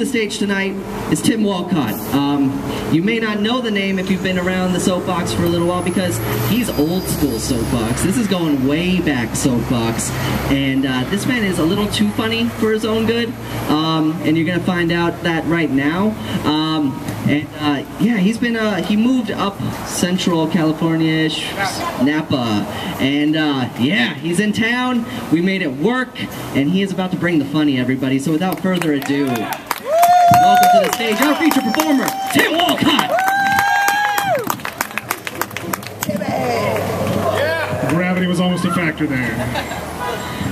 the stage tonight is Tim Wolcott. You may not know the name if you've been around the Soapbox for a little while, because he's old school Soapbox. This is going way back Soapbox, and this man is a little too funny for his own good, and you're gonna find out that right now. Yeah, he moved up Central California-ish, Napa, and yeah, he's in town. We made it work, and he is about to bring the funny, everybody. So without further ado, welcome to the stage our feature performer, Tim Wolcott. Gravity was almost a factor there.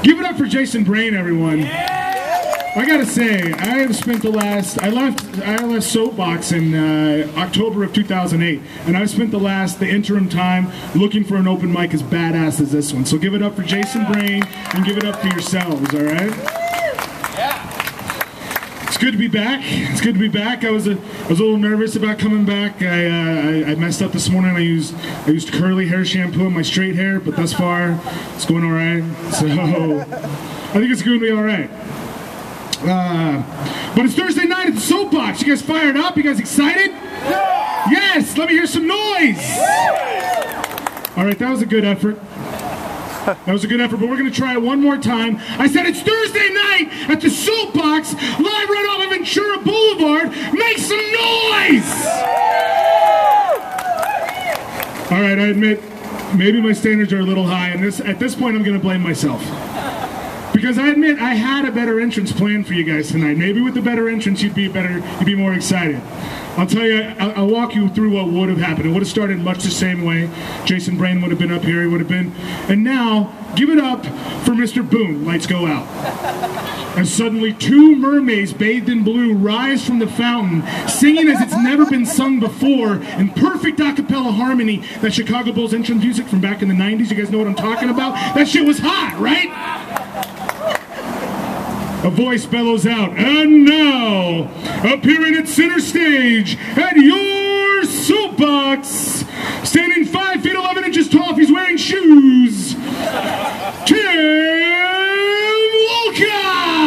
Give it up for Jason Brain, everyone. I gotta say, I have spent I left Soapbox in October of 2008, and I've spent the interim time looking for an open mic as badass as this one. So give it up for Jason Brain, and give it up for yourselves, all right? It's good to be back. It's good to be back. I was a little nervous about coming back. I messed up this morning. I used curly hair shampoo in my straight hair, but thus far, it's going all right. So I think it's going to be all right. But it's Thursday night at the Soapbox. You guys fired up? You guys excited? Yeah. Yes! Let me hear some noise! All right, that was a good effort. That was a good effort, but we're going to try it one more time. I said it's Thursday night at the Soapbox, live right off of Ventura Boulevard. Make some noise! All right, I admit, maybe my standards are a little high, and at this point I'm going to blame myself. Because I admit I had a better entrance planned for you guys tonight. Maybe with the better entrance you'd be more excited. I'll tell you, I'll walk you through what would have happened. It would have started much the same way. Jason Brain would have been up here, he would have been. And now, give it up for Mr. Boone. Lights go out. And suddenly 2 mermaids bathed in blue rise from the fountain, singing as it's never been sung before in perfect a cappella harmony. That Chicago Bulls entrance music from back in the 90s, you guys know what I'm talking about? That shit was hot, right? A voice bellows out, and now, appearing at center stage at your Soapbox, standing 5 feet 11 inches tall if he's wearing shoes, Tim Wolcott!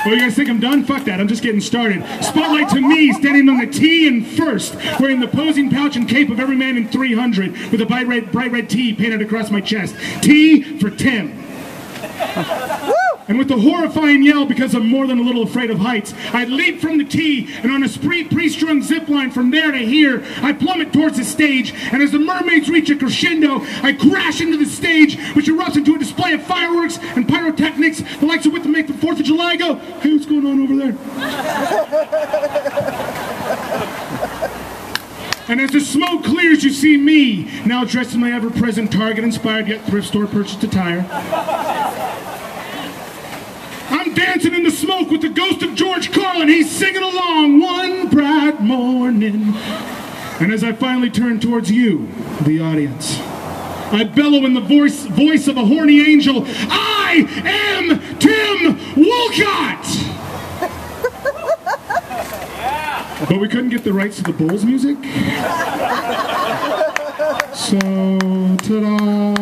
Oh, you guys think I'm done? Fuck that, I'm just getting started. Spotlight to me, standing on the T in first, wearing the posing pouch and cape of every man in 300, with a bright red T painted across my chest. T for Tim. And with a horrifying yell, because I'm more than a little afraid of heights, I leap from the T, and on a pre-strung zip line from there to here, I plummet towards the stage, and as the mermaids reach a crescendo, I crash into the stage, which erupts into a display of fireworks and pyrotechnics, the likes of what to make the 4th of July go, hey, what's going on over there? And as the smoke clears, you see me, now dressed in my ever-present Target-inspired yet thrift store-purchased attire. I'm dancing in the smoke with the ghost of George Carlin. He's singing along, one bright morning. And as I finally turn towards you, the audience, I bellow in the voice of a horny angel, I am Tim Wolcott! But we couldn't get the rights to the Bulls music. So, ta-da!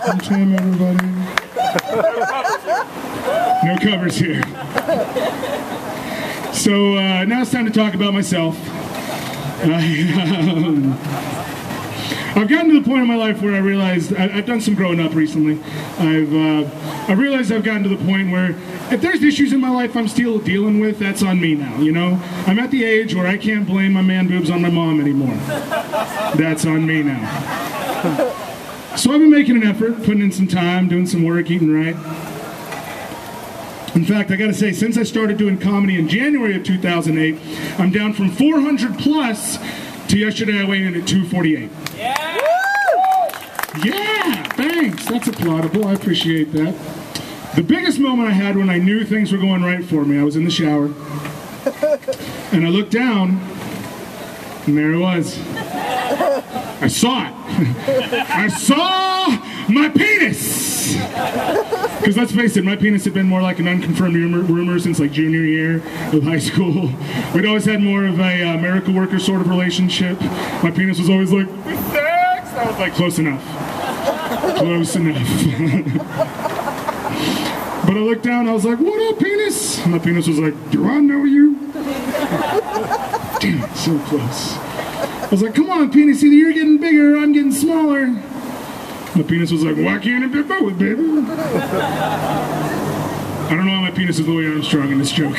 I'm Tim, everybody. No covers here. So now it's time to talk about myself. I've gotten to the point in my life where I realized I've done some growing up recently. I've realized I've gotten to the point where if there's issues in my life I'm still dealing with, that's on me now, you know? I'm at the age where I can't blame my man boobs on my mom anymore. That's on me now. So I've been making an effort, putting in some time, doing some work, eating right. In fact, I gotta say, since I started doing comedy in January of 2008, I'm down from 400 plus to yesterday I weighed in at 248. Yeah! Yeah, thanks. That's applaudable. I appreciate that. The biggest moment I had when I knew things were going right for me, I was in the shower, and I looked down, and there it was. I saw it. I saw my penis! Because let's face it, my penis had been more like an unconfirmed rumor since like junior year of high school. We'd always had more of a miracle worker sort of relationship. My penis was always like, sex! I was like, close enough. Close enough. But I looked down, I was like, what up, penis? And my penis was like, do I know you? Damn it, so close. I was like, come on, penis, either you're getting bigger or I'm getting smaller. My penis was like, why can't it be both, baby? I don't know why my penis is Louis Armstrong in this joke.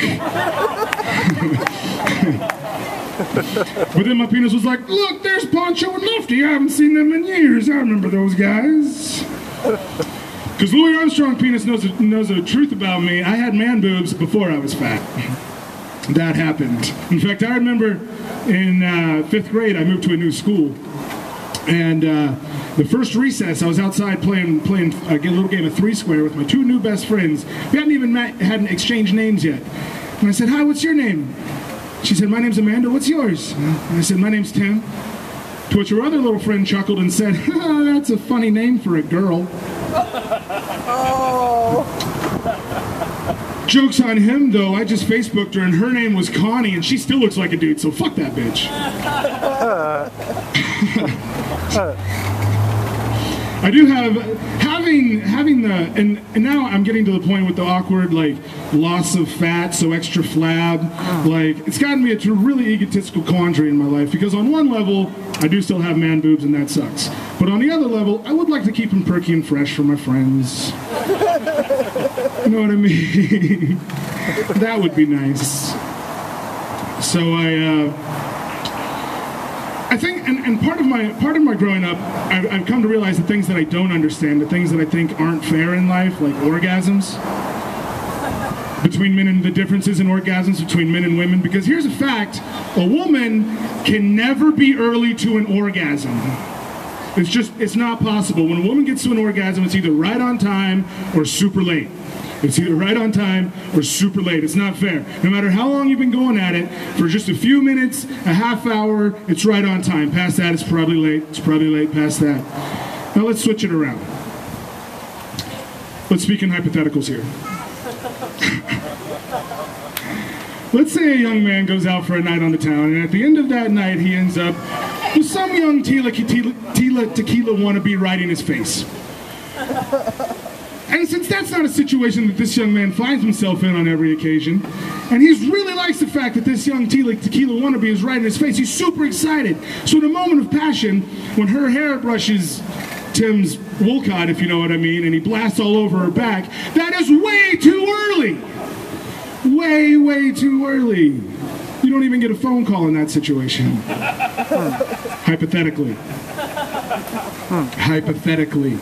But then my penis was like, look, there's Poncho and Lefty. I haven't seen them in years. I remember those guys. Because Louis Armstrong penis knows the truth about me. I had man boobs before I was fat. That happened. In fact, I remember in 5th grade, I moved to a new school. And the first recess, I was outside playing a little game of 3-square with my 2 new best friends. We hadn't exchanged names yet. And I said, hi, what's your name? She said, my name's Amanda, what's yours? And I said, my name's Tim. To which her other little friend chuckled and said, that's a funny name for a girl. Oh. Joke's on him, though. I just Facebooked her, and her name was Connie, and she still looks like a dude, so fuck that bitch. I do have, having the, and now I'm getting to the point with the awkward, like, loss of fat, so extra flab, like, it's gotten me into a really egotistical quandary in my life, because on one level, I do still have man boobs, and that sucks. But on the other level, I would like to keep them perky and fresh for my friends. You know what I mean? That would be nice. So I think, and part of my growing up, I've come to realize the things that I don't understand, the things that I think aren't fair in life, like orgasms between men and the differences in orgasms between men and women. Because here's a fact: a woman can never be early to an orgasm. It's not possible. When a woman gets to an orgasm, it's either right on time or super late. It's either right on time or super late. It's not fair. No matter how long you've been going at it, for just a few minutes, a half hour, it's right on time. Past that, it's probably late. It's probably late past that. Now let's switch it around. Let's speak in hypotheticals here. Let's say a young man goes out for a night on the town, and at the end of that night, he ends up with some young tequila wannabe right in his face. And since that's not a situation that this young man finds himself in on every occasion, and he really likes the fact that this young tequila wannabe is right in his face, he's super excited. So in a moment of passion, when her hair brushes Tim's Wolcott, if you know what I mean, and he blasts all over her back, that is way too early. Way, way too early. You don't even get a phone call in that situation. Hypothetically. Hypothetically.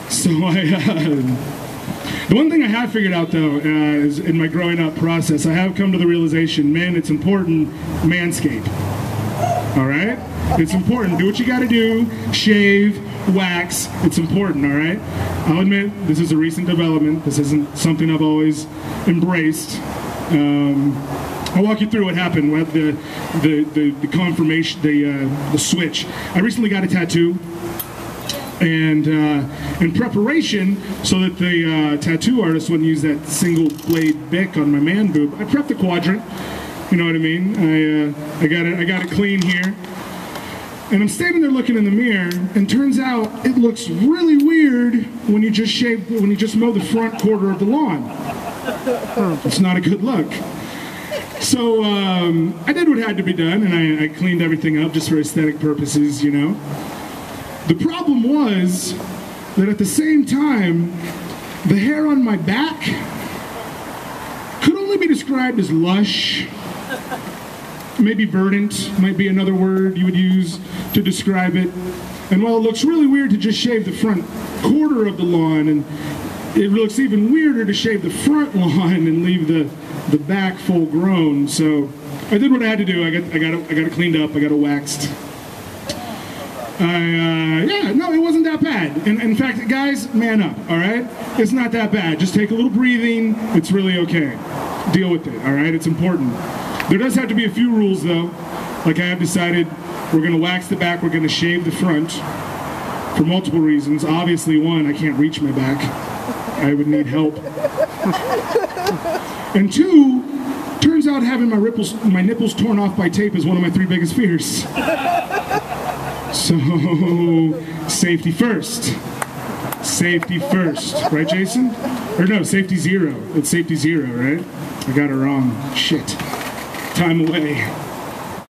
So the one thing I have figured out, though, is in my growing up process, I have come to the realization, men, it's important, manscape. All right? It's important. Do what you got to do. Shave, wax. It's important, all right? I'll admit, this is a recent development. This isn't something I've always embraced. I'll walk you through what happened with the confirmation, the switch. I recently got a tattoo. And in preparation, so that the tattoo artist wouldn't use that single blade bic on my man boob, I prepped the quadrant. You know what I mean? I got it clean here. And I'm standing there looking in the mirror, and turns out it looks really weird when you just mow the front quarter of the lawn. It's not a good look. So I did what had to be done, and I cleaned everything up just for aesthetic purposes, you know. The problem was that at the same time, the hair on my back could only be described as lush. Maybe verdant might be another word you would use to describe it. And while it looks really weird to just shave the front quarter of the lawn, and it looks even weirder to shave the front lawn and leave the back full grown. So I did what I had to do. I got it cleaned up. I got it waxed. Yeah, no, it wasn't that bad. In fact, guys, man up, all right? It's not that bad. Just take a little breathing. It's really okay. Deal with it, all right? It's important. There does have to be a few rules, though. Like I have decided, we're going to wax the back, we're going to shave the front for multiple reasons. Obviously, one, I can't reach my back. I would need help. And two, turns out having my nipples torn off by tape is one of my 3 biggest fears. So, safety first. Safety first, right, Jason? Or no, safety zero. It's safety zero, right? I got it wrong. Shit. Time away.